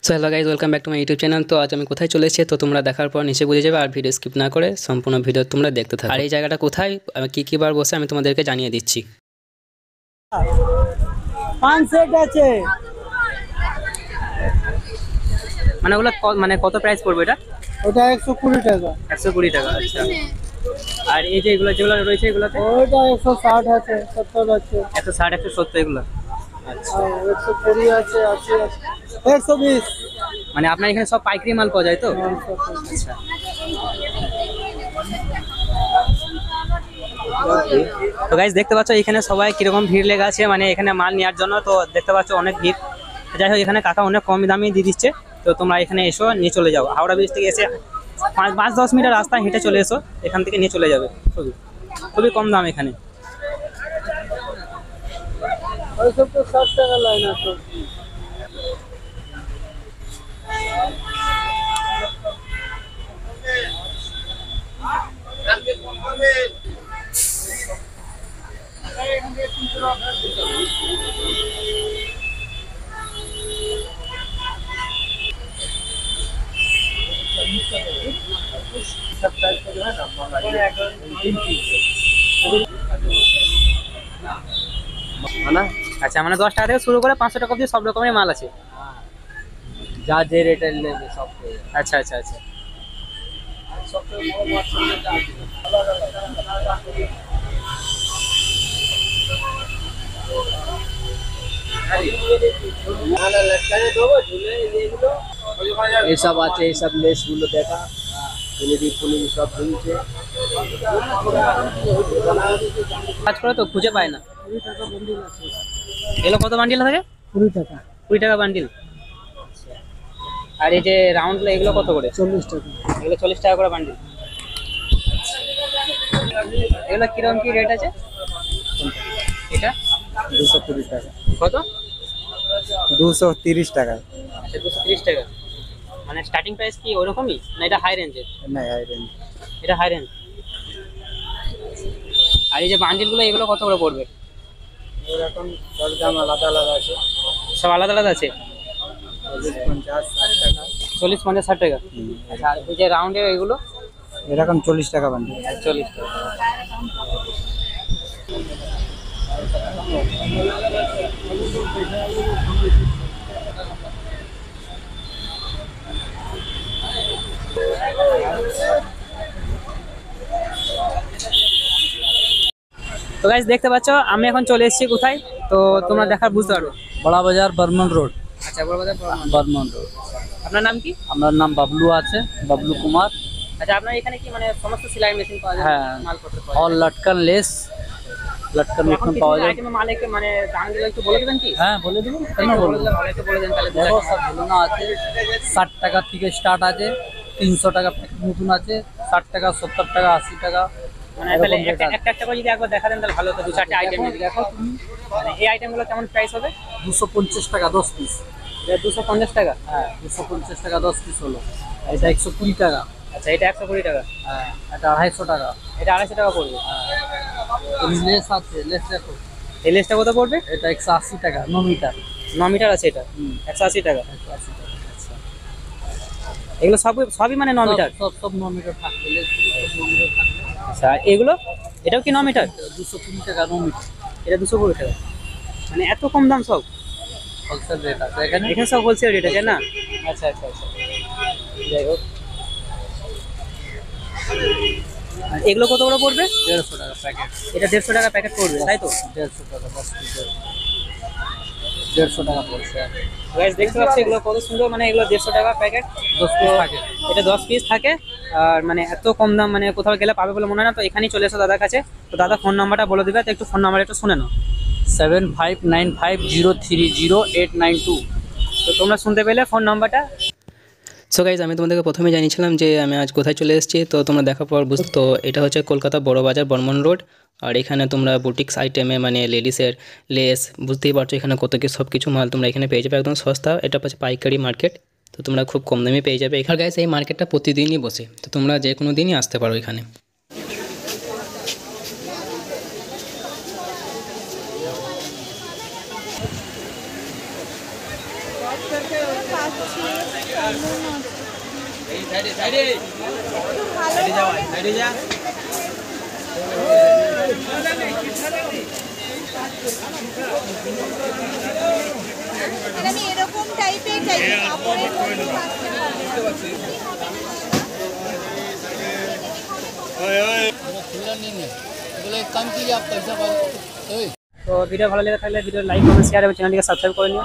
So hello guys, welcome back to my YouTube channel. তো আজ আমি কোথায় চলে এসেছি তো তোমরা দেখার পর নিচে বুঝে যাবে, আর ভিডিও স্কিপ না করে সম্পূর্ণ ভিডিও তোমরা দেখতে থাকো। আর এই জায়গাটা কোথায়, কী বার বসে আমি তোমাদেরকে জানিয়ে দিচ্ছি। মানে ওগুলো মানে কত প্রাইস পড়বে এটা? ওটা 120 টাকা। 120 টাকা, আচ্ছা। আর এই যে এগুলো যেগুলো রয়েছে এগুলোতে ওইটা 160 আছে, 70 আছে, 160 170 এগুলো, আচ্ছা। 120 আছে, 80 আছে, 120। মানে আপনার এখানে সব পাইকারি মাল পাওয়া যায় তো? আচ্ছা। তো গাইজ দেখতে পাচ্ছ এখানে সবাই কিরকম ভিড় লেগে আছে, মানে এখানে মাল নেওয়ার জন্য। তো দেখতে পাচ্ছ অনেক ভিড়। যাই হোক, এখানে কাকা অনেক কম দামে দিয়ে দিচ্ছে। তো তোমরা এখানে এসো, নিয়ে চলে যাও। হাওড়া ব্রিজ থেকে এসে 5-10 মিনিট রাস্তা হেঁটে চলে এসো, এখান থেকে নিয়ে চলে যাবে। খুবই খুবই কম দাম এখানে। ওই সব তো 60 টাকা লাইন আছে। আচ্ছা, মানে 10 টাকা থেকে শুরু করে 500 টাকা অবধি সব রকমের মাল আছে। যা যে রেটের নেবে সব। আচ্ছা আচ্ছা আচ্ছা। এইসব আছে, এইসব লেসগুলো দেখা, ফুলি ফুলি সব ঝুলছে। কাজ করে তো খুঁজে পায় না। এগুলো কত বান্ডিল থাকে? 20 টাকা। 20 টাকা বান্ডিল। আর এই যে রাউন্ডগুলো এগুলো কত করে? 40 টাকা। এগুলো 40 টাকা করে বান্ডিল। এগুলো কিরকম কি রেট আছে? এটা 220 টাকা। কত? 230 টাকা। আচ্ছা, 230 টাকা। মানে স্টার্টিং প্রাইস কি ওরকমই, না এটা হাই রেঞ্জের? না, হাই রেঞ্জ। এটা হাই রেঞ্জ। আর এই যে বান্ডিলগুলো এগুলো কত করে পড়বে? এরকম সব দাম আলাদা আলাদা আছে। সব আলাদা আলাদা আছে। 40, 50, 60 টাকা। 40, 50, 60 টাকা। আচ্ছা, আর এই যে রাউন্ডের এগুলো? এরকম 40 টাকা বান্ডিল। 40 টাকা। তো গাইস দেখতে পাচ্ছ আমি এখন চলে এসেছি কোথায়, তো তোমরা দেখার বুঝতে পারো। বড়া বাজার, বর্মন রোড। আচ্ছা, বড়বাজার বর্মন রোড। আপনার নাম কি? আমার নাম বাবলু আছে, বাবলু কুমার। আচ্ছা, আপনার এখানে কি মানে সমস্ত সেলাই মেশিন পাওয়া যায়? হ্যাঁ, মালপত্র পাওয়া অল লটকান লেস, লটকান যায়? মতন পাওয়া যায়। আইটেম মাল একটু মানে দামগুলো একটু বলে দেবেন কি? হ্যাঁ, বলে দেবো। কেন একটু বলবো? বলে দিলে ভালো, একটু বলে দেন তাহলে। দেখো, সব ঝুলানো আছে। 60 টাকা থেকে স্টার্ট আছে, 300 টাকা প্যাকেট নতুন আছে, 60 টাকা, 70 টাকা, 80 টাকা। মানে তাহলে একটা একটা করে যদি একবার দেখা দেন তাহলে ভালো হতো। 2-4টে আইটেম দেখো তুমি, মানে এই আইটেমগুলো কেমন প্রাইস হবে? 250 টাকা 10 পিস। এটা 250 টাকা। হ্যাঁ, 250 টাকা 10 পিস হলো। এটা 120 টাকা। আচ্ছা, এটা 120 টাকা। হ্যাঁ, এটা 250 টাকা। এটা 250 টাকা পড়বে। লেস আছে, লেস দেখো। এই লেসটা কত পড়বে? এটা 180 টাকা 9 মিটার। 9 মিটার আছে এটা। 180 টাকা। 180 টাকা। আচ্ছা, এগুলো সবই মানে 9 মিটার? সব 9 মিটার থাকবে, লেসগুলো সব 9 মিটার থাকবে। আচ্ছা, আর এগুলো এটাও কি 9 মিটার? 220 টাকা 9 মিটার। এটা 220 টাকা। মানে এত কম দাম সব? হোলসেল রেট আছে এখানে। এখানে সব হোলসেল রেট আছে না? আচ্ছা আচ্ছা আচ্ছা। যাই হোক, আর এগুলো কত করে পড়বে? 150 টাকা প্যাকেট। এটা 150 টাকা প্যাকেট পড়বে, তাই তো? 150 টাকা 10 পিস। 150 টাকা পড়ছে। গাইস দেখতে পাচ্ছি এগুলো কত সুন্দর, মানে এগুলো 150 টাকা প্যাকেট। 10 পিস থাকে। এটা 10 পিস থাকে। আর মানে এত কম দাম মানে কোথাও গেলে পাবে বলে মনে হয় না। তো এখানেই চলে এসো দাদার কাছে। তো দাদা ফোন নাম্বারটা বলে দিবে, তো একটু ফোন নাম্বার একটু শুনে নাও। 7595030892। তো তোমরা শুনতে পেলে ফোন নাম্বারটা। সো গাইজ আমি তোমাদেরকে প্রথমে জানিয়েছিলাম যে আমি আজ কোথায় চলে এসেছি, তো তোমরা দেখার পর বুঝতে। তো এটা হচ্ছে কলকাতা বড় বাজার, বর্মন রোড। আর এখানে তোমরা বুটিক্স আইটেমে মানে লেডিসের লেস, বুঝতেই পারছো এখানে কত কি সব কিছু মাল তোমরা এখানে পেয়ে যাবে একদম সস্তা। এটা হচ্ছে পাইকারি মার্কেট, তো তোমরা খুব কম দামে পেয়ে যাবে এখানে। গাইজ এই মার্কেটটা প্রতিদিনই বসে, তো তোমরা যে কোনো দিনই আসতে পারো এখানে। আমি এরকম টাইপের চাইছি কাপড়ের মধ্যে থাকতে তো ভিডিও ভালো লেগে থাকলে ভিডিও লাইক কমেন্ট শেয়ার এবং চ্যানেলটিকে সাবস্ক্রাইব করে নিও।